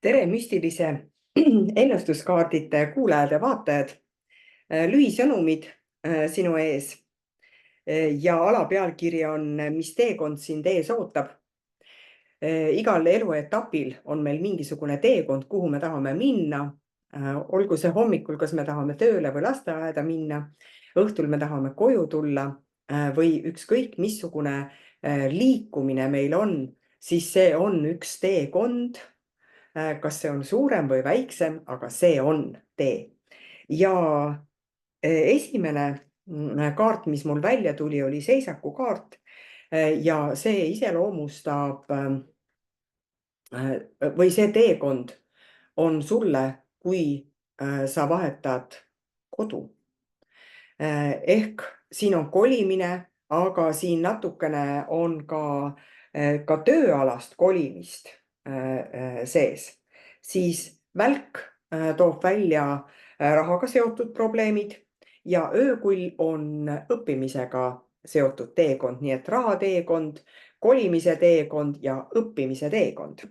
Tere, müstilise ennustuskaardide kuulajad ja vaatajad. Lühisõnumid sinu ees ja alapealkiri on, mis teekond sind ees ootab. Igal eluetapil on meil mingisugune teekond, kuhu me tahame minna. Olgu see hommikul, kas me tahame tööle või lasteaeda minna, õhtul me tahame koju tulla või ükskõik missugune liikumine meil on, siis see on üks teekond. Kas see on suurem või väiksem, aga see on tee. Ja esimene kaart, mis mul välja tuli, oli seisakukaart ja see iseloomustab või see teekond on sulle, kui sa vahetad kodu. Ehk siin on kolimine, aga siin natukene on ka tööalast kolimist sees. Siis välk toob välja rahaga seotud probleemid ja öökull on õppimisega seotud teekond, nii et rahateekond, kolimise teekond ja õppimise teekond.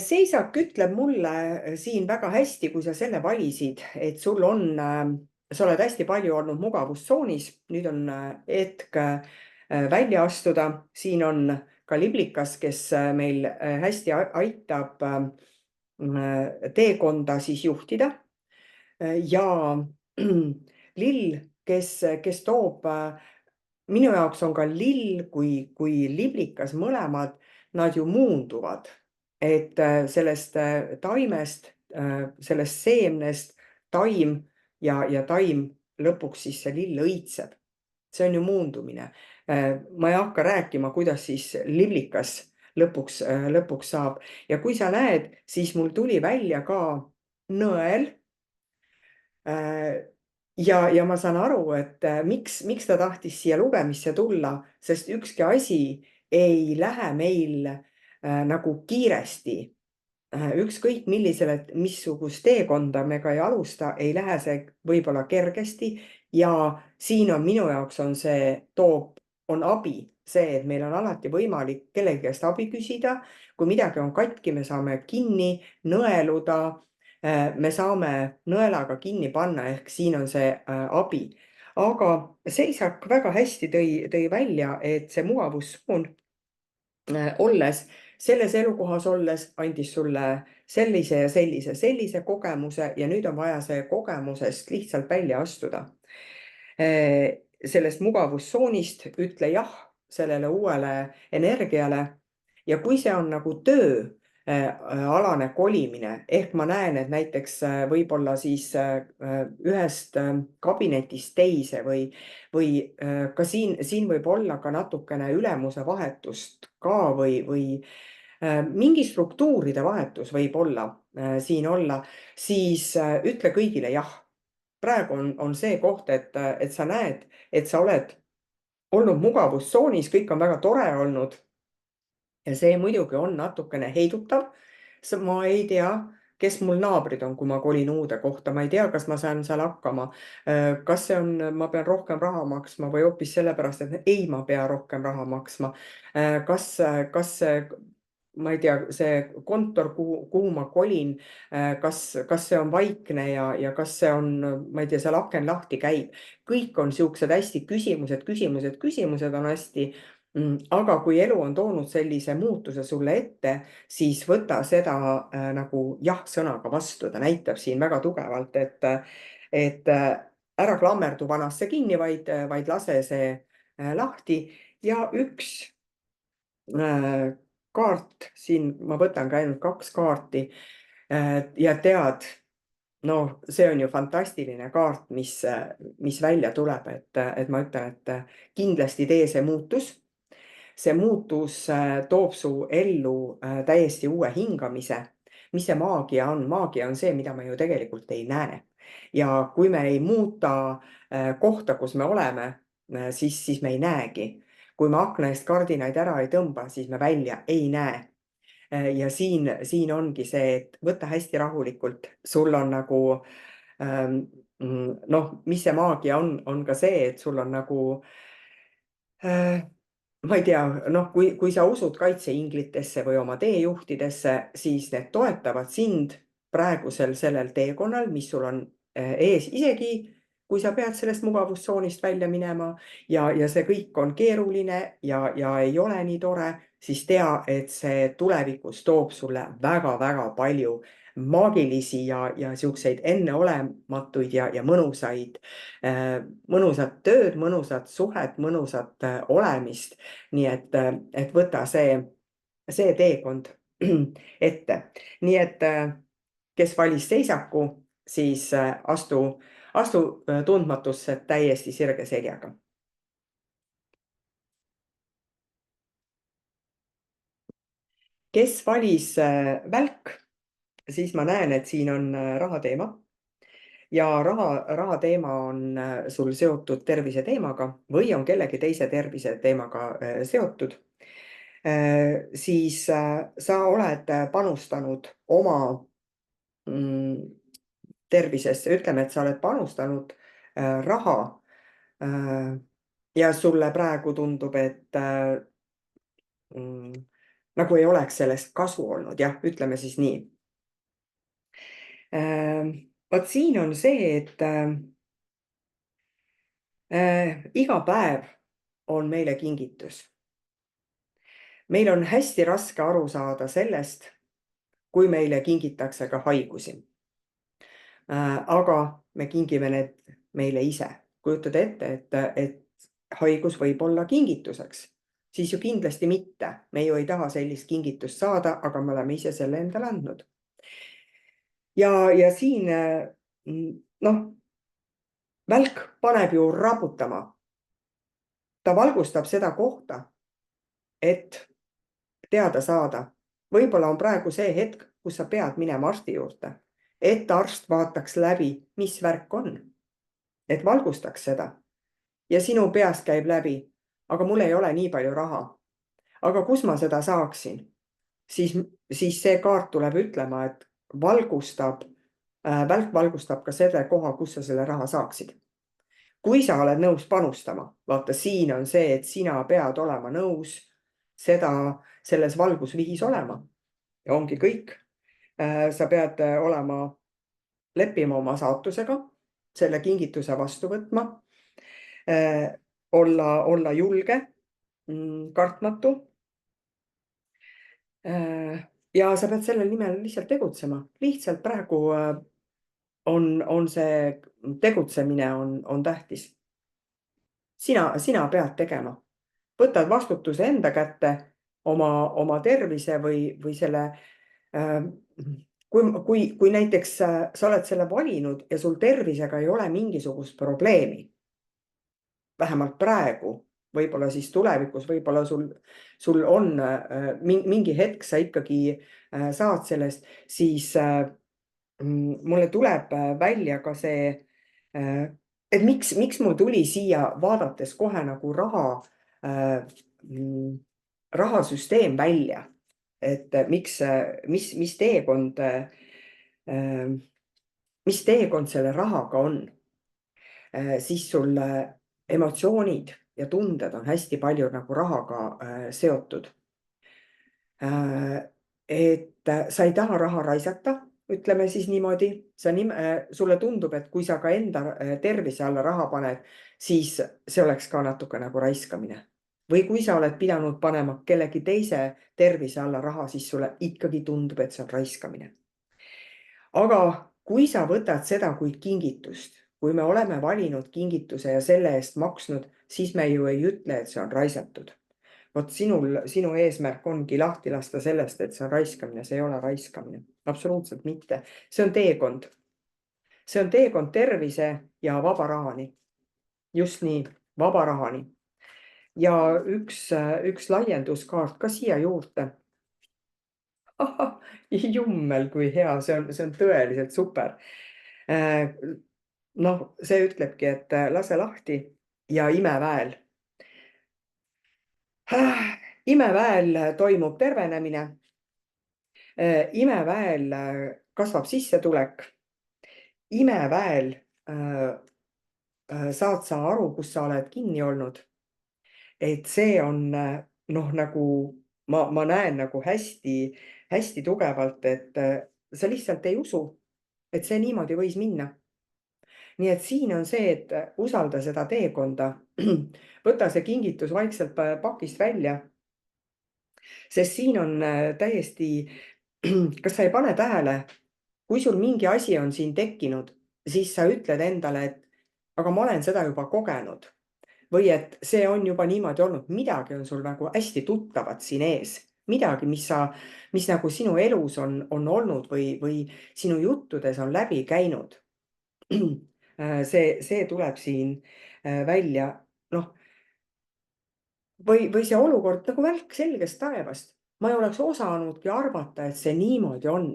Seisak ütleb mulle siin väga hästi, kui sa selle valisid, et sul on, sa oled hästi palju olnud mugavustsoonis, nüüd on hetk välja astuda. Siin on ka liblikas, kes meil hästi aitab teekonda siis juhtida. Ja lill, kes toob, minu jaoks on ka lill kui liblikas mõlemad, nad ju muunduvad. Et sellest taimest, sellest seemnest taim ja taim lõpuks siis see lill õitseb. See on ju muundumine. Ma ei hakka rääkima, kuidas siis liblikas lõpuks saab. Ja kui sa näed, siis mul tuli välja ka nõel. Ja ma saan aru, et miks ta tahtis siia lugemisse tulla, sest ükski asi ei lähe meil nagu kiiresti. Ükskõik missugust teekonda me ka ei alusta, ei lähe see võib-olla kergesti ja siin on minu jaoks on abi see, et meil on alati võimalik kellegi käest abi küsida. Kui midagi on katki, me saame kinni nõeluda, me saame nõelaga kinni panna, ehk siin on see abi. Aga seisak väga hästi tõi välja, et see mugavustsoon olles, selles elukohas olles andis sulle sellise ja sellise kogemuse ja nüüd on vaja see kogemusest lihtsalt välja astuda. Sellest mugavustsoonist ütle jah sellele uuele energiale ja kui see on nagu tööalane kolimine, ehk ma näen, et näiteks võib-olla siis ühest kabinetist teise või ka siin võib olla ka natukene ülemuse vahetust ka või mingi struktuuride vahetus võib olla siin olla, siis ütle kõigile jah. Praegu on see koht, et sa näed, et sa oled olnud mugavustsoonis, kõik on väga tore olnud. Ja see muidugi on natukene heidutav. Ma ei tea, kes mul naabrid on, kui ma kolin uude kohta. Ma ei tea, kas ma saan seal hakkama. Kas see on, ma pean rohkem raha maksma või hoopis sellepärast, et ei, ma pea rohkem raha maksma. Kas see, ma ei tea, see kontor, kuhu ma kolin, kas see on vaikne ja kas see on, ma ei tea, seal aken lahti käib. Kõik on siuksed hästi küsimused on hästi. Aga kui elu on toonud sellise muutuse sulle ette, siis võta seda nagu jah-sõnaga vastu. Ta näitab siin väga tugevalt, et ära klammerdu vanasse kinni, vaid lase see lahti. Ja üks kaart, siin ma võtangi ainult 2 kaarti ja tead, see on ju fantastiline kaart, mis välja tuleb, et ma ütlen, et kindlasti tee see muutus. See muutus toob su ellu täiesti uue hingamise. Mis see maagia on? Maagia on see, mida me ju tegelikult ei näe. Ja kui me ei muuta kohta, kus me oleme, siis me ei näegi. Kui me akna eest kardinaid ära ei tõmba, siis me välja ei näe. Ja siin ongi see, et võta hästi rahulikult. Sul on nagu, mis see maagia on ka see, et sul on nagu Äh, ma ei tea, noh, kui sa usud kaitseinglitesse või oma teejuhtidesse, siis need toetavad sind praegusel sellel teekonnal, mis sul on ees, isegi kui sa pead sellest mugavustsoonist välja minema ja see kõik on keeruline ja ei ole nii tore, siis tea, et see tulevikus toob sulle väga-väga palju maagilisi ja siukseid enneolematuid ja mõnusat tööd, mõnusat suhet, mõnusat olemist. Nii et võta see teekond ette. Nii et kes valis seisaku, siis astu tundmatusse täiesti sirge seljaga. Kes valis välk, siis ma näen, et siin on rahateema ja raha teema on sul seotud tervise teemaga või on kellegi teise tervise teemaga seotud. Siis sa oled panustanud oma tervisesse, ütleme, et sa oled panustanud raha ja sulle praegu tundub, et nagu ei oleks sellest kasu olnud, jah, ütleme siis nii. Vot siin on see, et iga päev on meile kingitus. Meil on hästi raske aru saada sellest, kui meile kingitakse ka haigusi. Aga me kingime need meile ise. Kujutad ette, et haigus võib olla kingituseks, siis ju kindlasti mitte. Me ju ei taha sellist kingitust saada, aga me oleme ise selle endale andnud. Ja siin, noh, välk paneb ju raputama. Ta valgustab seda kohta, et teada saada. Võib-olla on praegu see hetk, kus sa pead minema arsti juurde, et arst vaataks läbi, mis värk on, et valgustaks seda. Ja sinu peast käib läbi, aga mul ei ole nii palju raha. Aga kus ma seda saaksin? Siis see kaart tuleb ütlema, et välk valgustab ka selle koha, kus sa selle raha saaksid. Kui sa oled nõus panustama, vaata siin on see, et sina pead olema nõus selles valgusvihis olema. Ja ongi kõik. Sa pead leppima oma saatusega, selle kingituse vastu võtma, olla julge, kartmatu. Ja sa pead selle nimel lihtsalt tegutsema. Lihtsalt praegu on see tegutsemine on tähtis. Sina pead tegema. Võtad vastutuse enda kätte oma tervise või selle, kui näiteks sa oled selle valinud ja sul tervisega ei ole mingisugust probleemi, vähemalt praegu, võib-olla siis tulevikus, võib-olla sul on mingi hetk, sa ikkagi saad sellest, siis mulle tuleb välja ka see, et miks mul tuli siia vaadates kohe nagu rahasüsteem välja, et mis teekond selle rahaga on, siis sul emotsioonid ja tunded on hästi palju nagu rahaga seotud. Et sa ei taha raha raisata, ütleme siis niimoodi, sulle tundub, et kui sa ka enda tervise alla raha paned, siis see oleks ka natuke nagu raiskamine. Või kui sa oled pidanud panema kellegi teise tervise alla raha, siis sulle ikkagi tundub, et see on raiskamine. Aga kui sa võtad seda kui kingitust, kui me oleme valinud kingituse ja selle eest maksnud, siis me ju ei ütle, et see on raisatud. Vot sinu eesmärk ongi lahti lasta sellest, et see on raiskamine, see ei ole raiskamine. Absoluutselt mitte. See on teekond. See on teekond tervise ja vaba rahani. Just nii, vaba rahani. Ja üks laienduskaart ka siia juurde. Jummel, kui hea, see on tõeliselt super. Noh, see ütlebki, et lase lahti ja imeväel. Imeväel toimub tervenemine. Imeväel kasvab sissetulek. Imeväel saad sa aru, kus sa oled kinni olnud. et see on noh, nagu ma näen nagu hästi tugevalt, et sa lihtsalt ei usu, et see niimoodi võis minna. Nii et siin on see, et usalda seda teekonda, võta see kingitus vaikselt pakist välja, sest siin on täiesti, kas sa ei pane tähele, kui sul mingi asi on siin tekkinud, siis sa ütled endale, et aga ma olen seda juba kogenud või et see on juba niimoodi olnud, midagi on sul nagu hästi tuttavat siin ees, midagi, mis nagu sinu elus on olnud või sinu juttudes on läbi käinud. See tuleb siin välja, noh, või see olukord nagu välk selgest taevast. Ma ei oleks osanudki arvata, et see niimoodi on.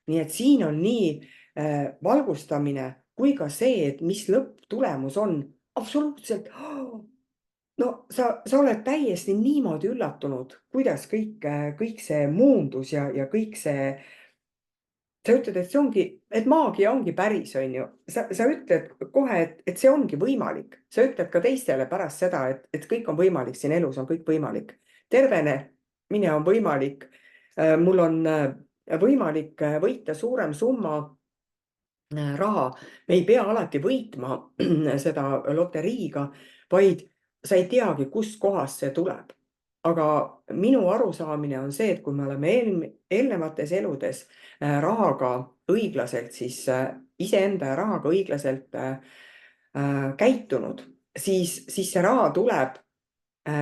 Nii et siin on nii valgustamine kui ka see, et mis lõpptulemus on. Absoluutselt. No sa oled täiesti niimoodi üllatunud, kuidas kõik see muundus ja kõik see. Sa ütled, et see ongi, et maagia ongi päris, on ju. Sa ütled kohe, et see ongi võimalik. Sa ütled ka teistele pärast seda, et kõik on võimalik, siin elus on kõik võimalik. Tervenemine on võimalik. Mul on võimalik võita suurem summa raha. Me ei pea alati võitma seda loteriiga, vaid sa ei teagi, kust kohast see tuleb. Aga minu arusaamine on see, et kui me oleme eelnevates eludes rahaga õiglaselt, siis iseenda ja rahaga õiglaselt käitunud, siis see raha tuleb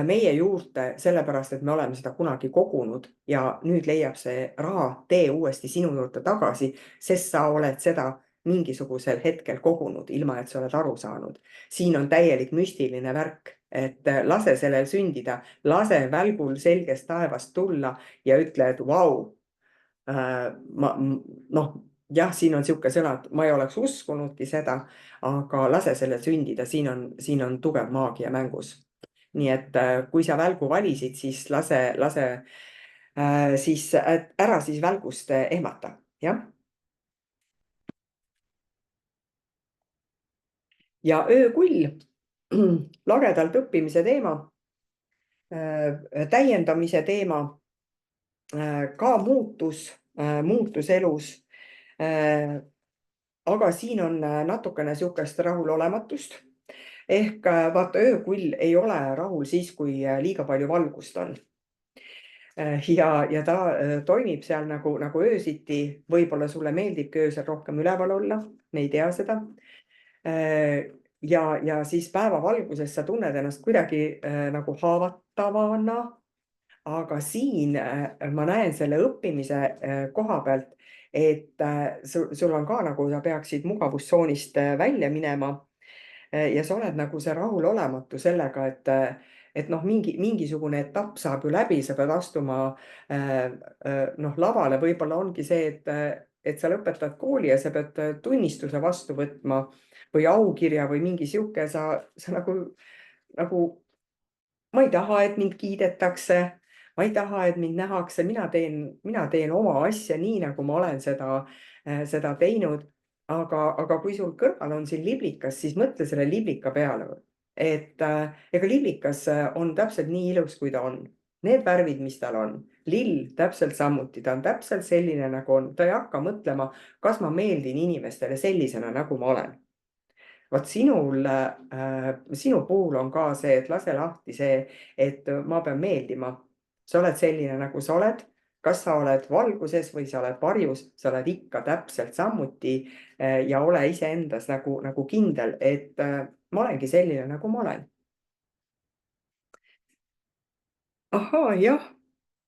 meie juurde sellepärast, et me oleme seda kunagi kogunud ja nüüd leiab see raha tee uuesti sinu juurde tagasi, sest sa oled seda mingisugusel hetkel kogunud, ilma et sa oled aru saanud. Siin on täielik müstiline värk, et lase sellel sündida, lase välgul selgest taevast tulla ja ütle, et vau, noh, jah, siin on sihuke sõna, et ma ei oleks uskunudki seda, aga lase sellel sündida, siin on tugev maagia mängus. Nii et kui sa välgu valisid, siis lase siis ära siis välgust ehmata, jah. Ja öökull, lagedalt õppimise teema, täiendamise teema, ka muutus elus. Aga siin on natukene sihukest rahulolematust. Ehk vaata, öökull ei ole rahul siis, kui liiga palju valgust on. Ja ta toimib seal nagu öösiti. Võib-olla sulle meeldibki öösel rohkem üleval olla, me ei tea seda. Ja siis päevavalguses sa tunned ennast kuidagi nagu haavatavana, aga siin ma näen selle õppimise koha pealt, et sul on ka nagu sa peaksid mugavustsoonist välja minema ja sa oled nagu see rahulolematu sellega, et noh, mingisugune etapp saab ju läbi, sa pead astuma noh, lavale, võib-olla ongi see, et sa lõpetad kooli ja sa pead tunnistuse vastu võtma või aukirja või mingi sihuke, sa nagu ma ei taha, et mind kiidetakse, ma ei taha, et mind nähakse, mina teen oma asja nii, nagu ma olen seda teinud. Aga kui sul kõrval on siin liblikas, siis mõtle selle liblika peale, et ega liblikas on täpselt nii ilus, kui ta on. Need värvid, mis tal on, lill täpselt samuti, ta on täpselt selline, nagu on, ta ei hakka mõtlema, kas ma meeldin inimestele sellisena, nagu ma olen. Vot sinu puhul on ka see, et lase lahti see, et ma pean meeldima. Sa oled selline, nagu sa oled. Kas sa oled valguses või sa oled varjus, sa oled ikka täpselt samuti ja ole iseendas nagu kindel, et ma olengi selline, nagu ma olen. Ahaa, jah.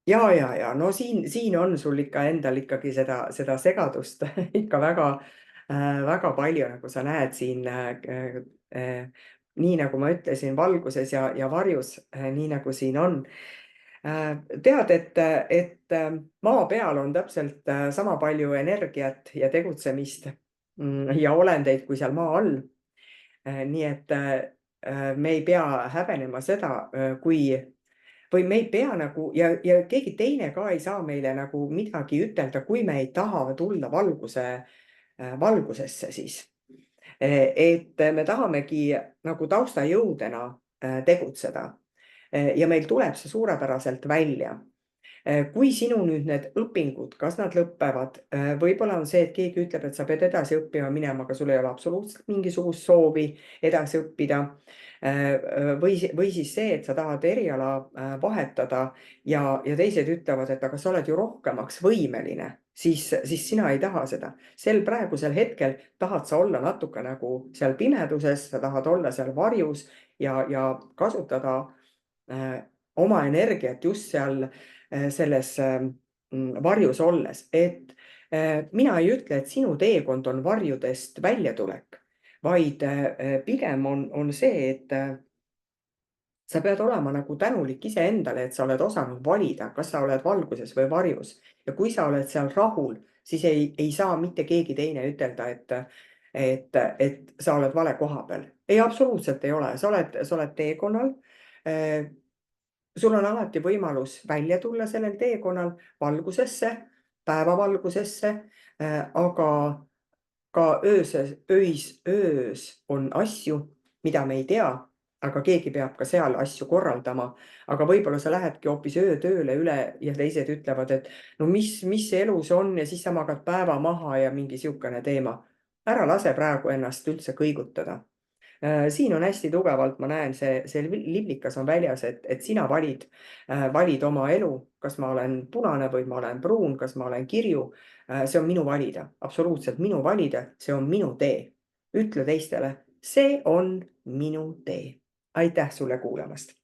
Ja no siin on sul ikka endal ikkagi seda segadust ikka väga palju, nagu sa näed siin. Nii nagu ma ütlesin, valguses ja varjus, nii nagu siin on. Tead, et maa peal on täpselt sama palju energiat ja tegutsemist ja olendeid kui seal maa all. Nii et me ei pea häbenema seda, või me ei pea nagu ja keegi teine ka ei saa meile nagu midagi ütelda, kui me ei taha tulla valgusesse siis. Et me tahamegi nagu taustajõudena tegutseda. Ja meil tuleb see suurepäraselt välja. Kui sinu nüüd need õpingud, kas nad lõpevad, võib-olla on see, et keegi ütleb, et sa pead edasi õppima minema, aga sul ei ole absoluutselt mingisugust soovi edasi õppida. Või siis see, et sa tahad eriala vahetada ja teised ütlevad, et aga sa oled ju rohkemaks võimeline, siis sina ei taha seda. Sel praegusel hetkel tahad sa olla natuke nagu seal pimeduses, sa tahad olla seal varjus ja kasutada oma energiat just seal selles varjus olles, et mina ei ütle, et sinu teekond on varjudest väljatulek, vaid pigem on see, et sa pead olema nagu tänulik iseendale, et sa oled osanud valida, kas sa oled valguses või varjus. Ja kui sa oled seal rahul, siis ei saa mitte keegi teine ütelda, et sa oled vale koha peal. Ei, absoluutselt ei ole, sa oled teekonnal. Sul on alati võimalus välja tulla sellel teekonnal valgusesse, päevavalgusesse, aga ka öös on asju, mida me ei tea, aga keegi peab ka seal asju korraldama. Aga võib-olla sa lähedki hoopis öötööle üle ja teised ütlevad, et no mis see elu see on ja siis sa magad päeva maha ja mingi sihukene teema. Ära lase praegu ennast üldse kõigutada. Siin on hästi tugevalt, ma näen, see liblikas on väljas, et sina valid oma elu, kas ma olen punane või ma olen pruun, kas ma olen kirju. See on minu valida, absoluutselt minu valida, see on minu tee. Ütle teistele, see on minu tee. Aitäh sulle kuulamast.